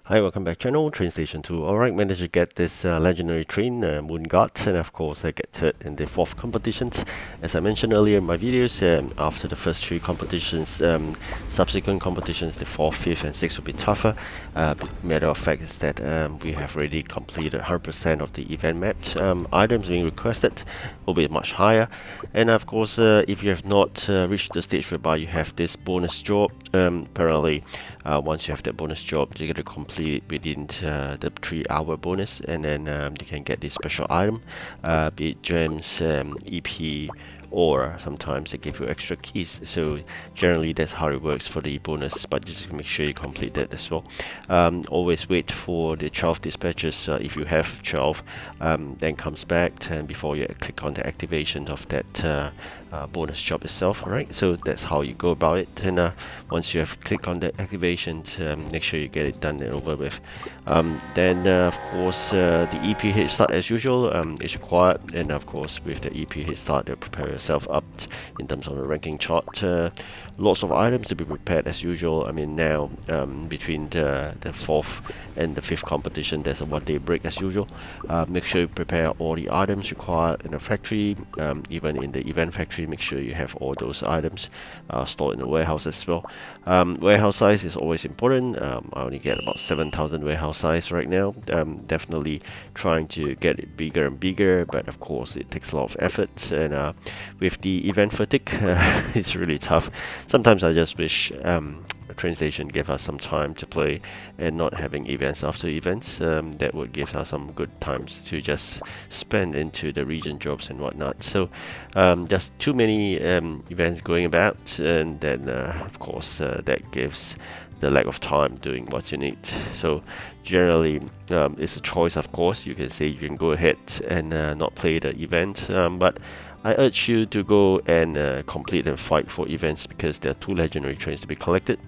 Hi, welcome back channel, TrainStation2. Alright, managed to get this legendary train, Moonguard, and of course I get third in the 4th competitions. As I mentioned earlier in my videos, after the first 3 competitions, subsequent competitions, the 4th, 5th and 6th will be tougher. Matter of fact is that we have already completed 100% of the event mapped. Items being requested will be much higher. And of course, if you have not reached the stage whereby you have this bonus job, apparently once you have that bonus job, you're going to complete it within the 3-hour bonus, and then you can get this special item, be it gems, EP, or sometimes they give you extra keys. So generally that's how it works for the bonus, but just make sure you complete that as well. Always wait for the 12 dispatches if you have 12, then comes back and before you click on the activation of that bonus job itself. Alright, so that's how you go about it. And once you have clicked on the activation, make sure you get it done and over with. Then of course the EP hit start as usual is required, and of course with the EP hit start, you'll prepare yourself up in terms of the ranking chart. Lots of items to be prepared as usual. I mean, now between the 4th and the 5th competition, there's a 1-day break as usual. Make sure you prepare all the items required in the factory, even in the event factory. Make sure you have all those items stored in the warehouse as well. Warehouse size is always important. I only get about 7,000 warehouse size right now. Definitely trying to get it bigger and bigger, but of course it takes a lot of effort, and with the event fatigue, it's really tough. Sometimes I just wish TrainStation gave us some time to play and not having events after events. That would give us some good times to just spend into the region jobs and whatnot. So just too many events going about, and then of course that gives the lack of time doing what you need. So generally it's a choice. Of course you can say you can go ahead and not play the event, but I urge you to go and complete and fight for events, because there are 2 legendary trains to be collected.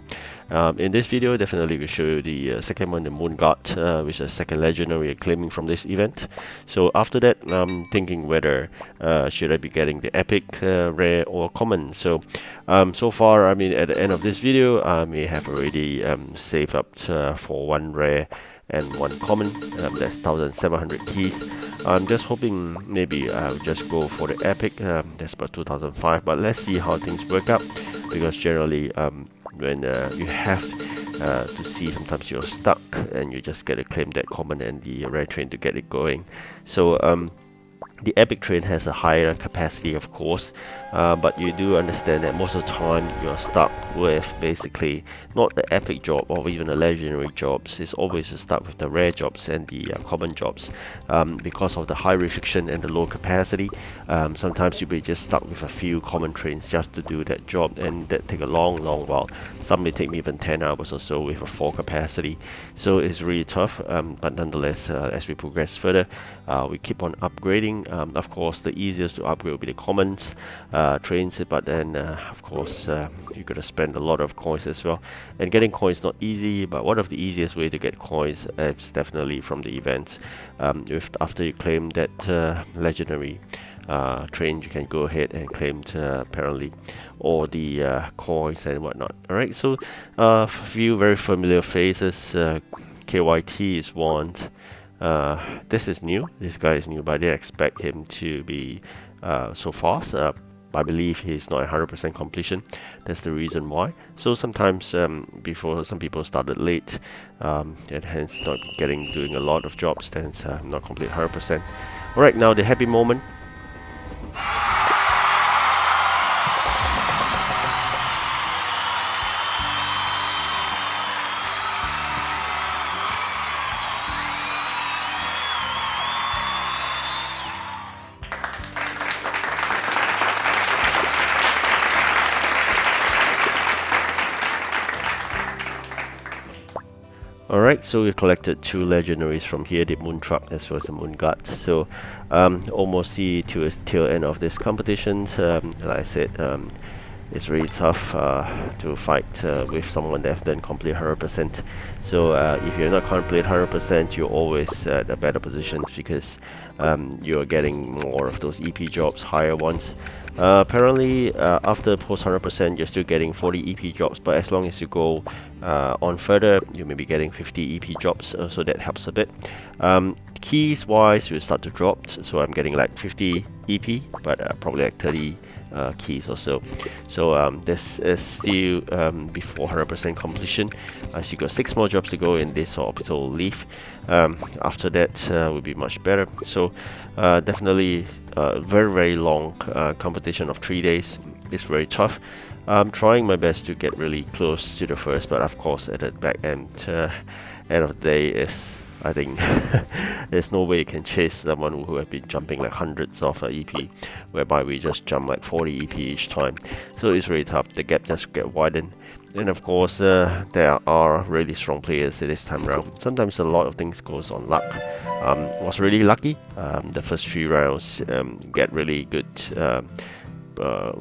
In this video, definitely will show you the second one, the Moonguard, which is the 2nd legendary claiming from this event. So after that, I'm thinking whether should I be getting the epic, rare or common. So so far, I mean, at the end of this video, I may have already saved up for 1 rare and 1 common. That's 1,700 keys. I'm just hoping maybe I'll just go for the epic. That's about 2,005, but let's see how things work out, because generally when you have to see, sometimes you're stuck and you just get to claim that common and the rare train to get it going. So the epic train has a higher capacity, of course, but you do understand that most of the time you're stuck with basically not the epic job or even the legendary jobs. It's always stuck with the rare jobs and the common jobs, because of the high restriction and the low capacity. Sometimes you'll be just stuck with a few common trains just to do that job, and that take a long while. Some may take me even 10 hours or so with a 4 capacity. So it's really tough, but nonetheless, as we progress further, we keep on upgrading. Of course, the easiest to upgrade will be the commons trains, but then of course you're gonna spend a lot of coins as well, and getting coins not easy. But one of the easiest way to get coins is definitely from the events. After you claim that legendary train, you can go ahead and claim apparently all the coins and whatnot. Alright, so a few very familiar faces. KYT is one. This is new. This guy is new, but I didn't expect him to be so fast. I believe he's not 100% completion. That's the reason why. So sometimes before some people started late, and hence not doing a lot of jobs, hence not complete 100%. Alright, now the happy moment. Alright, so we collected 2 legendaries from here, the Moon Truck as well as the Moonguard. So almost see to its tail end of this competition. Like I said, it's really tough to fight with someone that done complete 100%. So if you're not complete 100%, you're always at a better position, because you're getting more of those EP jobs, higher ones. Apparently, after post 100%, you're still getting 40 EP drops, but as long as you go on further, you may be getting 50 EP drops, so that helps a bit. Keys wise, will start to drop, so I'm getting like 50 EP, but probably like 30 keys or so. So this is still before 100% completion, as you got 6 more jobs to go in this orbital leaf. After that will be much better. So definitely very long competition of 3 days. It's very tough. I'm trying my best to get really close to the first, but of course at the back end of the day is, I think there's no way you can chase someone who have been jumping like hundreds of EP, whereby we just jump like 40 EP each time. So it's really tough. The gap just get widened. And of course, there are really strong players this time around. Sometimes a lot of things goes on luck. Was really lucky. The first 3 rounds get really good.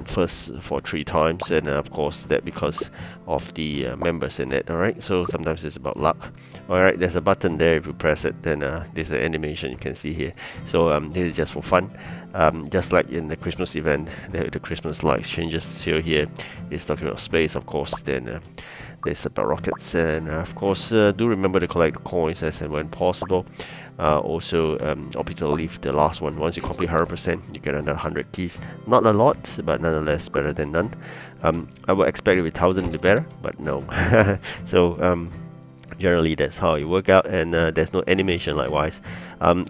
First for 3 times, and of course that because of the members in it. Alright, so sometimes it's about luck. Alright, there's a button there. If you press it, then there's an animation you can see here. So this is just for fun, just like in the Christmas event, the Christmas light exchanges. So here it's talking about space, of course. Then there's about rockets, and of course do remember to collect the coins as and when possible. Also orbital leaf, the last one, once you complete 100%, you get another 100 keys. Not a lot, but nonetheless better than none. I would expect it with 1000 to be better, but no. So generally that's how it work out, and there's no animation likewise.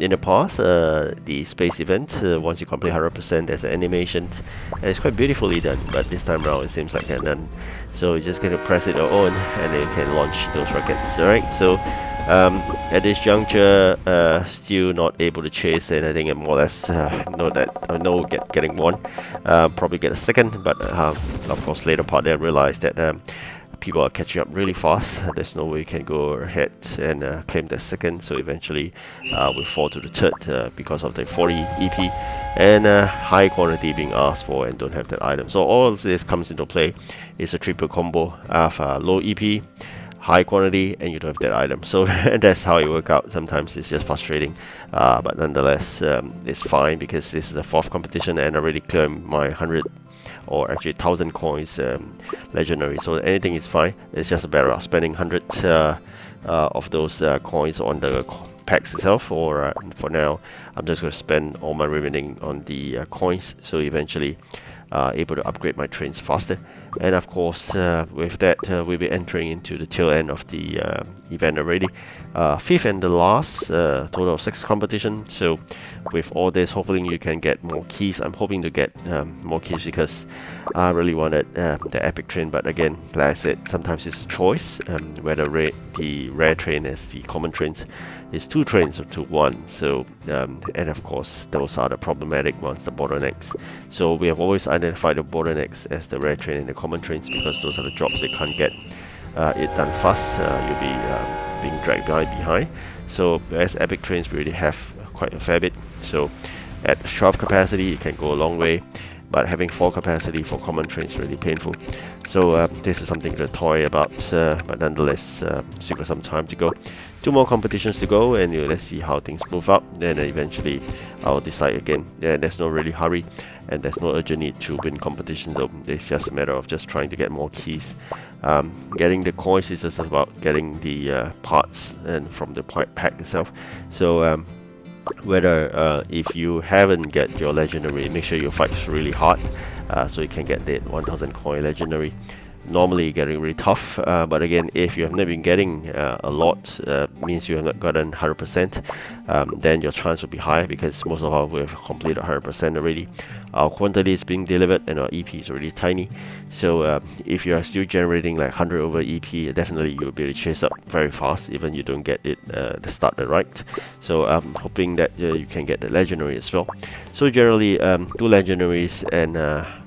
In the past, the space event, once you complete 100%, there's an animation, and it's quite beautifully done, but this time around it seems like they're none. So you're just going to press it on, and then you can launch those rockets. Alright, so at this juncture, still not able to chase anything, and more or less know that I know getting one, probably get a second, but of course later part I realized that people are catching up really fast. There's no way you can go ahead and claim the second, so eventually we fall to the third because of the 40 EP and high quantity being asked for and don't have that item. So all of this comes into play. It's a triple combo of low EP, high quantity, and you don't have that item. So that's how it works out. Sometimes it's just frustrating, but nonetheless it's fine because this is the 4th competition and I already claimed my 100 or actually 1000 coins legendary, so anything is fine. It's just a matter of spending 100 of those coins on the packs itself, or for now I'm just going to spend all my remaining on the coins, so eventually able to upgrade my trains faster. And of course with that we'll be entering into the tail end of the event already. 5th and the last, total of 6 competition. So with all this, hopefully you can get more keys. I'm hoping to get more keys because I really wanted the epic train, but again, like I said, sometimes it's a choice whether the rare train as the common trains is 2 trains or to 1. So and of course those are the problematic ones, the bottlenecks. So we have always identified the bottlenecks as the rare train and the common trains because those are the jobs they can't get it done fast. You'll be being dragged behind. So as epic trains, we already have quite a fair bit. So at 12 capacity, it can go a long way, but having 4 capacity for common trains is really painful. So this is something to toy about, but nonetheless, still got some time to go. 2 more competitions to go, and let's see how things move up. Then eventually, I'll decide again. Yeah, there's no really hurry, and there's no urgent need to win competition. Though it's just a matter of just trying to get more keys. Getting the coins is just about getting the parts and from the pack itself. So whether if you haven't get your legendary, make sure you fight really hard so you can get the 1000 coin legendary. Normally getting really tough, but again, if you have not been getting a lot, means you have not gotten 100%, then your chance will be high because most of us have completed 100% already. Our quantity is being delivered and our EP is already tiny, so if you are still generating like 100 over EP, definitely you'll be able to chase up very fast even you don't get it the start right. So I'm hoping that you can get the legendary as well. So generally 2 legendaries, and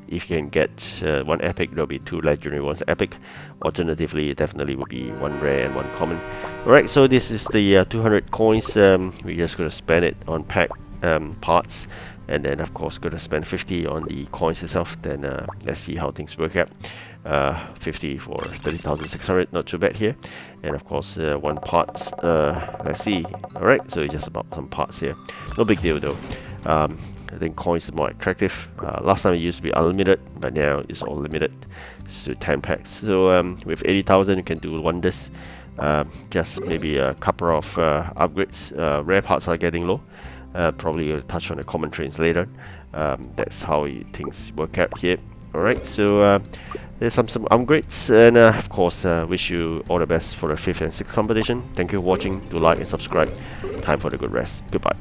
if you can get 1 epic, there'll be 2 legendary, 1 epic. Alternatively, it definitely will be 1 rare and 1 common. Alright, so this is the 200 coins. We're just going to spend it on pack parts, and then of course going to spend 50 on the coins itself. Then let's see how things work out. 50 for 30,600, not too bad here. And of course 1 parts, let's see. Alright, so it's just about some parts here, no big deal though. I think coins is more attractive. Last time it used to be unlimited, but now it's all limited to 10 packs. So with 80,000 you can do wonders. Just maybe a couple of upgrades. Rare parts are getting low. Probably will touch on the common trains later. That's how things work out here. Alright, so there's some upgrades, and of course wish you all the best for the 5th and 6th competition. Thank you for watching. Do like and subscribe. Time for the good rest. Goodbye.